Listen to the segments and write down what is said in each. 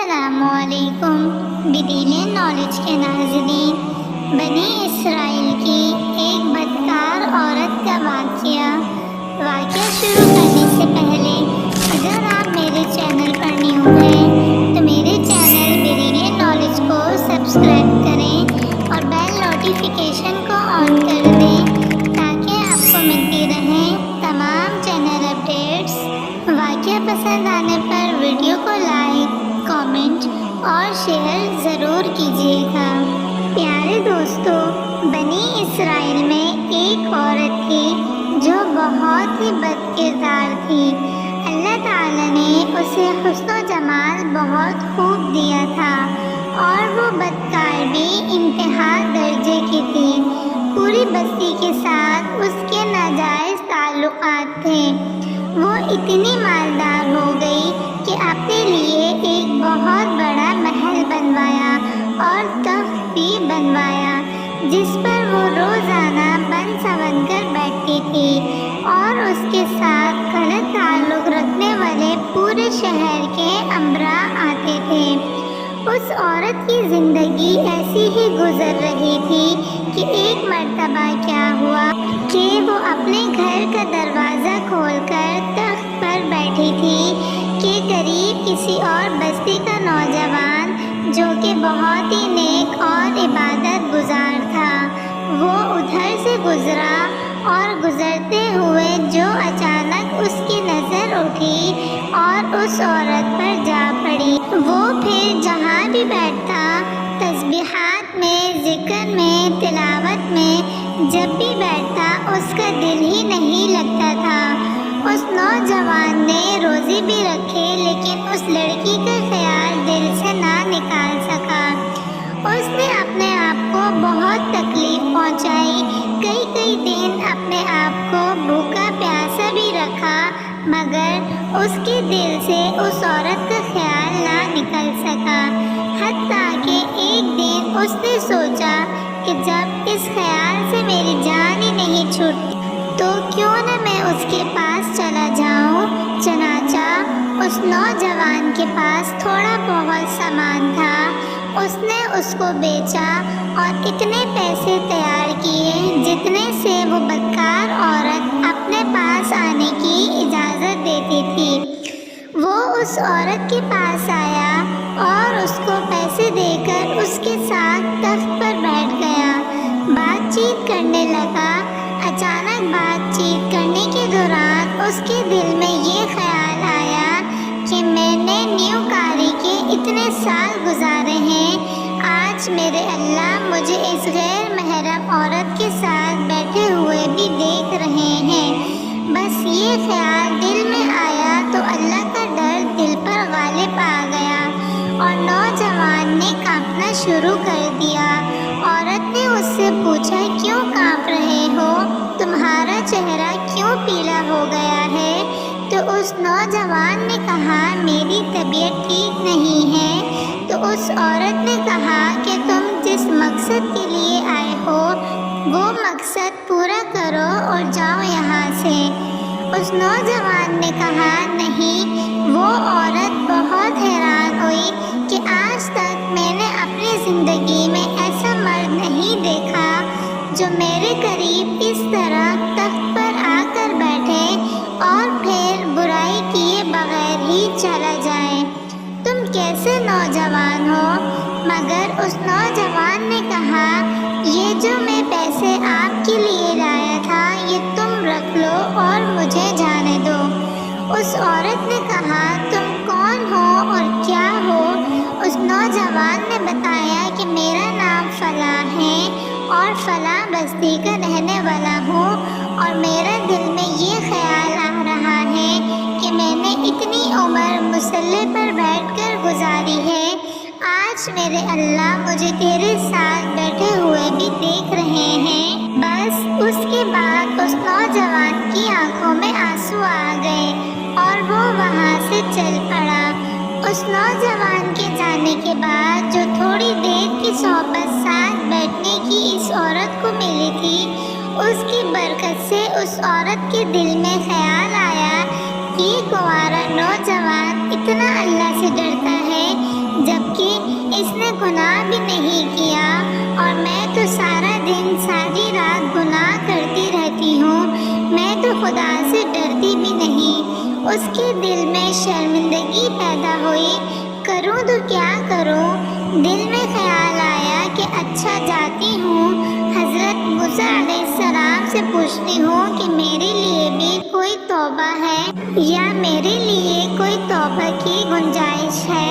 السلام علیکم بدیل نالج کے ناظرین، بنی اسرائیل کی ایک بدکار عورت کا واقعہ شروع کرنے سے پہلے اگر آپ میرے چینل پر نیو ہیں تو میرے چینل بدیل نالج کو سبسکرائب کریں اور بیل نوٹیفیکیشن کو آن کر دیں تاکہ آپ کو ملتی رہیں تمام چینل اپڈیٹس۔ واقعہ پسند آنے پر ویڈیو کو لائک، کامنٹ اور شیئر ضرور کیجیے گا۔ پیارے دوستو، بنی اسرائیل میں ایک عورت تھی جو بہت ہی بد کردار تھی۔ اللہ تعالیٰ نے اسے حسن و جمال بہت خوب دیا تھا اور وہ بدکار بھی انتہا درجے کی تھی۔ پوری بستی کے ساتھ اس کے ناجائز تعلقات تھے۔ وہ اتنی مالدار ہو گئی کہ اپنے لیے ایک بہت بڑا محل بنوایا اور تخت بھی بنوایا جس پر وہ روزانہ بن سمن کر بیٹھتی تھی، اور اس کے ساتھ غلط تعلق رکھنے والے پورے شہر کے امراء آتے تھے۔ اس عورت کی زندگی ایسی ہی گزر رہی تھی کہ ایک مرتبہ کیا ہوا کہ وہ اپنے گھر کا دروازہ کھول کر تخت پر بیٹھی تھی کہ قریب کسی اور بستی کا نوجوان جو کہ بہت ہی نیک اور عبادت گزار تھا، وہ ادھر سے گزرا اور گزرتے ہوئے جو اچانک اس کی نظر اٹھی اور اس عورت پر جا پڑی۔ وہ پھر جہاں بھی بیٹھتا، تسبیحات میں، ذکر میں، تلاوت میں جب بھی بیٹھتا اس کا دل ہی نہیں لگتا تھا۔ اس نوجوان نے روزے بھی رکھے لیکن اس لڑکی کا خیال دل سے نہ نکال سکا۔ اس نے اپنے آپ کو بہت تکلیف پہنچائی، کئی دن اپنے آپ کو بھوکا پیاسا بھی رکھا، مگر اس کے دل سے اس عورت کا خیال نہ نکل سکا۔ حتیٰ کہ ایک دن اس نے سوچا کہ جب اس خیال سے میری جان ہی نہیں چھوٹتی تو کیوں نہ میں اس کے پاس چلا جاؤں۔ چنانچہ اس نوجوان کے پاس تھوڑا بہت سامان تھا، اس نے اس کو بیچا اور اتنے پیسے تیار کیے جتنے سے وہ بدکار عورت اپنے پاس آنے کی اجازت دیتی تھی۔ وہ اس عورت کے پاس آیا اور اس کو پیسے دے کر اس کے ساتھ تخت پر بیٹھ گیا، بات چیت کرنے لگا۔ اچانک بات چیت کرنے کے دوران اس کے دل میں یہ خیال آیا کہ میں نے نیو کاری کے اتنے سال گزارے ہیں، آج میرے اللہ مجھے اس غیر محرم عورت کے ساتھ بیٹھے ہوئے بھی دیکھ رہے ہیں۔ بس یہ خیال دل میں آیا تو اللہ کا ڈر دل پر غالب آ گیا اور نوجوان نے کانپنا شروع کر دیا۔ عورت نے اس سے پوچھا، کیوں کانپ رہے ہو؟ تمہارا چہرہ کیوں پیلا ہو گیا ہے؟ تو اس نوجوان نے کہا، میری طبیعت ٹھیک نہیں ہے۔ تو اس عورت نے کہا کہ تم جس مقصد کے لیے آئے ہو وہ مقصد پورا کرو اور جاؤ یہاں سے۔ اس نوجوان نے کہا، نہیں۔ وہ عورت بہت حیران ہوئی کہ آج تک میں نے اپنی زندگی میں ایسا مرد نہیں دیکھا جو میرے قریب اس طرح تخت پر آ کر بیٹھے اور پھر برائی کیے بغیر ہی چلا جائے۔ تم کیسے نوجوان ہو؟ مگر اس نوجوان نے کہا، یہ جو میں پیسے آپ کے لیے لایا تھا یہ تم رکھ لو اور مجھے جانے دو۔ اس عورت نے کہا، تم کون ہو اور کیا ہو؟ اس نوجوان نے بتایا کہ میرا نام فلاں ہے اور فلاں بستی کا رہنے والا ہوں، اور میرا دل میں یہ خیال آ رہا ہے کہ میں نے اتنی عمر مصلی پر بیٹھ کر گزاری ہے، آج میرے اللہ مجھے تیرے ساتھ بیٹھے ہوئے بھی دیکھ رہے ہیں۔ بس اس کے بعد اس نوجوان کی آنکھوں میں آنسو آ گئے اور وہ وہاں سے چل پڑا۔ اس نوجوان کے جانے کے بعد جو تھوڑی دیر کی صحبت ساتھ بیٹھنے کی اس عورت کو ملی تھی، اس کی برکت سے اس عورت کے دل میں خیال آیا کہ یہ کنوارا نوجوان اتنا اللہ سے ڈرتا ہے اس نے گناہ بھی نہیں کیا، اور میں تو سارا دن ساری رات گناہ کرتی رہتی ہوں، میں تو خدا سے ڈرتی بھی نہیں۔ اس کے دل میں شرمندگی پیدا ہوئی، کروں تو کیا کروں؟ دل میں خیال آیا کہ اچھا جاتی ہوں، حضرت موسیٰ علیہ السلام سے پوچھتی ہوں کہ میرے لیے بھی کوئی توبہ ہے یا میرے لیے کوئی توبہ کی گنجائش ہے۔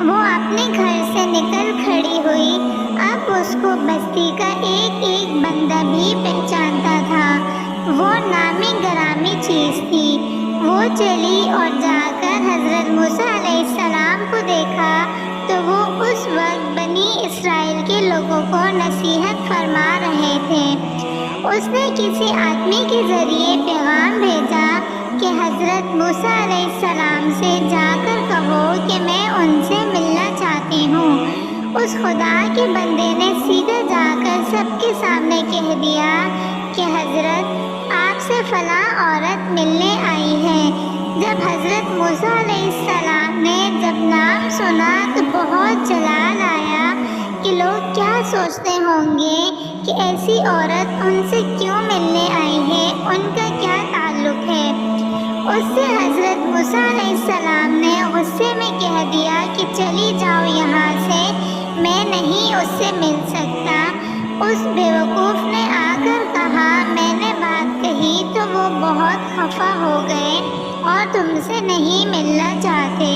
وہ اپنے گھر سے نکل کھڑی ہوئی۔ اب اس کو بستی کا ایک ایک بندہ بھی پہچانتا تھا، وہ نامی گرامی چیز تھی۔ وہ چلی اور جا کر حضرت موسیٰ علیہ السلام کو دیکھا تو وہ اس وقت بنی اسرائیل کے لوگوں کو نصیحت فرما رہے تھے۔ اس نے کسی آدمی کے ذریعے پیغام بھیجا کہ حضرت موسیٰ علیہ السلام سے جا کر کہو کہ میں ان سے ملنا چاہتی ہوں۔ اس خدا کے بندے نے سیدھا جا کر سب کے سامنے کہہ دیا کہ حضرت آپ سے فلاں عورت ملنے آئی ہے۔ جب حضرت موسیٰ علیہ السلام نے جب نام سنا تو بہت جلال آیا کہ لوگ کیا سوچتے ہوں گے کہ ایسی عورت ان سے کیوں ملنے آئی ہے، ان کا کیا تعلق ہے۔ اس سے حضرت موسیٰ علیہ السلام نے غصے میں کہہ دیا کہ چلی جاؤ یہاں سے، میں نہیں اس سے مل سکتا۔ اس بیوقوف نے آ کر کہا میں نے بات کہی تو وہ بہت خفا ہو گئے اور تم سے نہیں ملنا چاہتے۔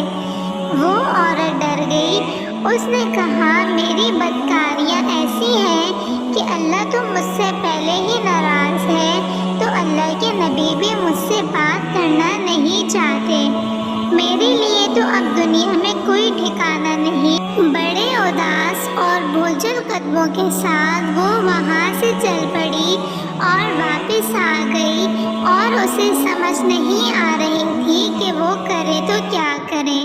وہ عورت ڈر گئی۔ اس نے کہا میری بدکاریاں ایسی ہیں کہ اللہ تو مجھ سے پہلے ہی ناراض ہے، تو اللہ کے نبی بھی مجھ سے بات کرنا نہیں چاہتے۔ میرے لیے تو اب دنیا میں کوئی ٹھکانہ نہیں۔ بڑے اداس اور بوجھل قدموں کے ساتھ وہ وہاں سے چل پڑی اور واپس آ گئی، اور اسے سمجھ نہیں آ رہی تھی کہ وہ کرے تو کیا کرے۔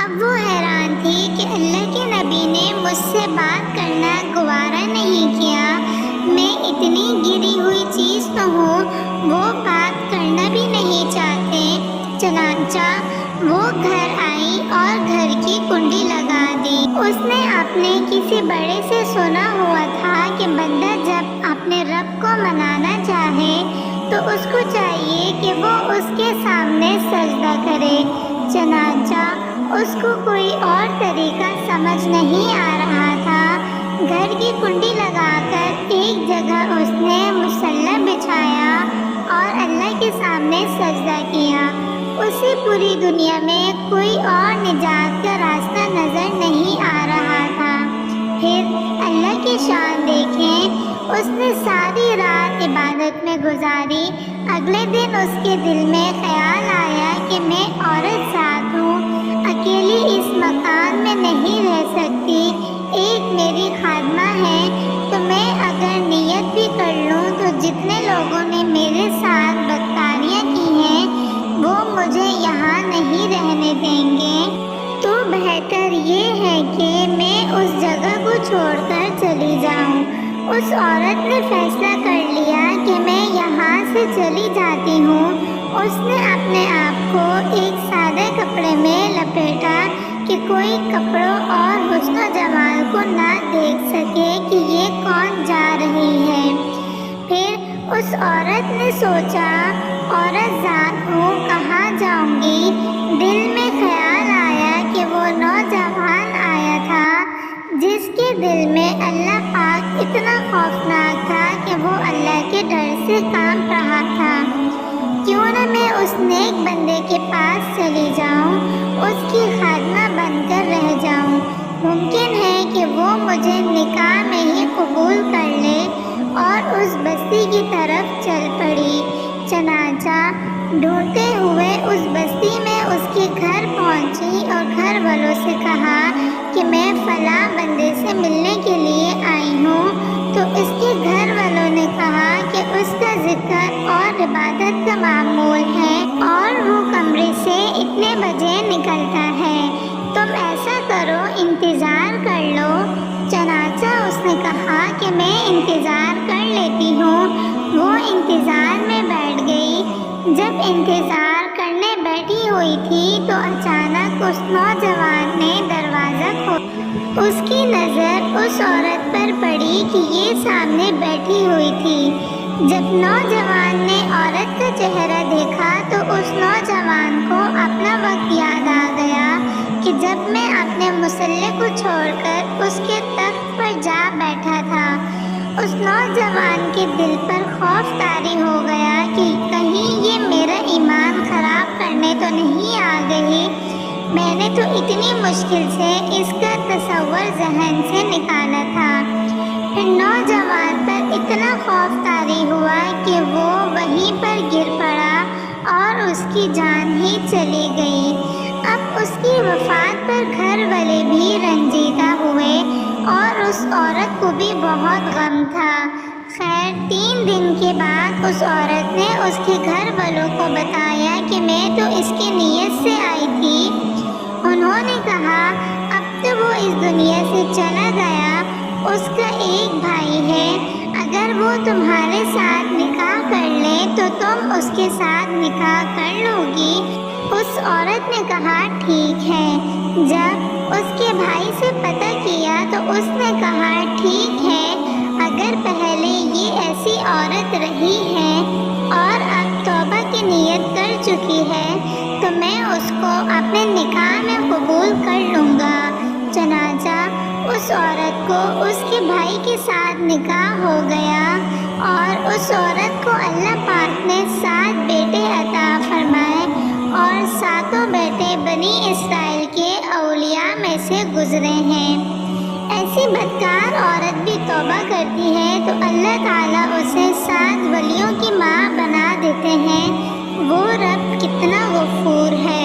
اب وہ حیران تھی کہ اللہ کے نبی نے مجھ سے بات کرنا گوارا نہیں کیا، میں اتنی گری ہوئی چیز تو ہوں، وہ بات کرنا بھی نہیں چاہتے۔ چنانچہ وہ گھر آئی اور گھر کی کنڈی لگا دی۔ اس نے اپنے کسی بڑے سے سنا ہوا تھا کہ بندہ جب اپنے رب کو منانا چاہے تو اس کو چاہیے کہ وہ اس کے سامنے سجدہ کرے۔ چنانچہ اس کو کوئی اور طریقہ سمجھ نہیں آ رہا تھا۔ گھر کی کنڈی لگا کر ایک جگہ اس نے مصلی بچھایا اور اللہ کے سامنے سجدہ کیا۔ اسے پوری دنیا میں کوئی اور نجات کا راستہ نظر نہیں آ رہا تھا۔ پھر اللہ کی شان دیکھیں، اس نے ساری رات عبادت میں گزاری۔ اگلے دن اس کے دل میں خیال آیا کہ میں عورت ذات ہوں، اکیلی اس مکان میں نہیں رہ سکتی، ایک میری خادمہ ہے، تو میں اگر نیت بھی کر لوں تو جتنے لوگوں نے میرے ساتھ بدکاریاں کی ہیں وہ مجھے یہاں نہیں رہنے دیں گے، تو بہتر یہ ہے کہ میں اس جگہ کو چھوڑ کر چلی جاؤں۔ اس عورت نے فیصلہ کر لیا کہ میں یہاں سے چلی جاتی ہوں۔ اس نے اپنے آپ کو ایک سادے کپڑے میں لپیٹا کہ کوئی کپڑوں اور حسن و جمال کو نہ دیکھ سکے کہ یہ کون جا رہی ہے۔ پھر اس عورت نے سوچا عورت ذات ہوں، کہاں جاؤں گی؟ دل میں خیال آیا کہ وہ نوجوان آیا تھا جس کے دل میں اللہ پاک اتنا خوفناک تھا کہ وہ اللہ کے ڈر سے کانپ رہا تھا۔ کیوں نہ میں اس نیک بندے کے پاس چلی جاؤں، اس کی خادمہ بن کر رہ جاؤں، ممکن ہے کہ وہ مجھے نکاح میں ہی قبول کر لے، اور اس بستی کی طرف چل پڑی۔ چنانچہ ڈھونڈتے ہوئے اس بستی میں اس کے گھر پہنچی اور گھر والوں سے کہا کہ میں فلاں بندے سے ملنے کے لیے آئی ہوں، تو اس کے گھر والوں نے کہا کہ اس کا ذکر اور عبادت کا معمول ہے اور وہ کمرے سے اتنے بجے نکلتا ہے، تم ایسا کرو انتظار کر لو۔ چنانچہ اس نے کہا کہ میں انتظار کر لیتی ہوں۔ وہ انتظار میں بیٹھ گئی۔ جب انتظار کرنے بیٹھی ہوئی تھی تو اچانک اس نوجوان نے دروازہ کھولا۔ اس کی نظر اس عورت پر پڑی کہ یہ سامنے بیٹھی ہوئی تھی۔ جب نوجوان نے عورت کا چہرہ دیکھا تو اس نوجوان کو اپنا وقت یاد آ گیا کہ جب میں اپنے مسلح کو چھوڑ کر اس کے تخت پر جا بیٹھا تھا۔ اس نوجوان کے دل پر خوف طاری ہو گیا کہ کہیں یہ میرا ایمان خراب کرنے تو نہیں آ گئی۔ میں نے تو اتنی مشکل سے اس کا تصور ذہن سے نکالا تھا۔ پھر نوجوان پر اتنا خوف طاری ہوا کہ وہ وہیں پر گر پڑا اور اس کی جان ہی چلی گئی۔ اب اس کی وفات پر گھر والے بھی رنجیدہ ہوئے اور اس عورت کو بھی بہت غم تھا۔ خیر 3 دن کے بعد اس عورت نے اس کے گھر والوں کو بتایا کہ میں تو اس کی نیت سے آئی تھی۔ انہوں نے کہا اب تو وہ اس دنیا سے چلا گیا، اس کا ایک بھائی ہے، اگر وہ تمہارے ساتھ نکاح کر لے تو تم اس کے ساتھ نکاح کر لو گی؟ اس عورت نے کہا ٹھیک ہے۔ جب اس کے بھائی سے پتہ کیا تو اس نے کہا ٹھیک ہے، اگر پہلے یہ ایسی عورت رہی ہے اور اب توبہ کی نیت کر چکی ہے تو میں اس کو اپنے نکاح میں قبول کر لوں گا۔ چنانچہ اس عورت کو اس کے بھائی کے ساتھ نکاح ہو گیا اور اس عورت کو اللہ پاک نے 7 بیٹے عطا فرمائے اور 7 بیٹے بنی اسرائیل کے اولیاء میں سے گزرے ہیں۔ ایسی بدکار عورت بھی توبہ کرتی ہے تو اللہ تعالیٰ اسے 7 ولیوں کی ماں بنا دیتے ہیں۔ وہ رب کتنا غفور ہے۔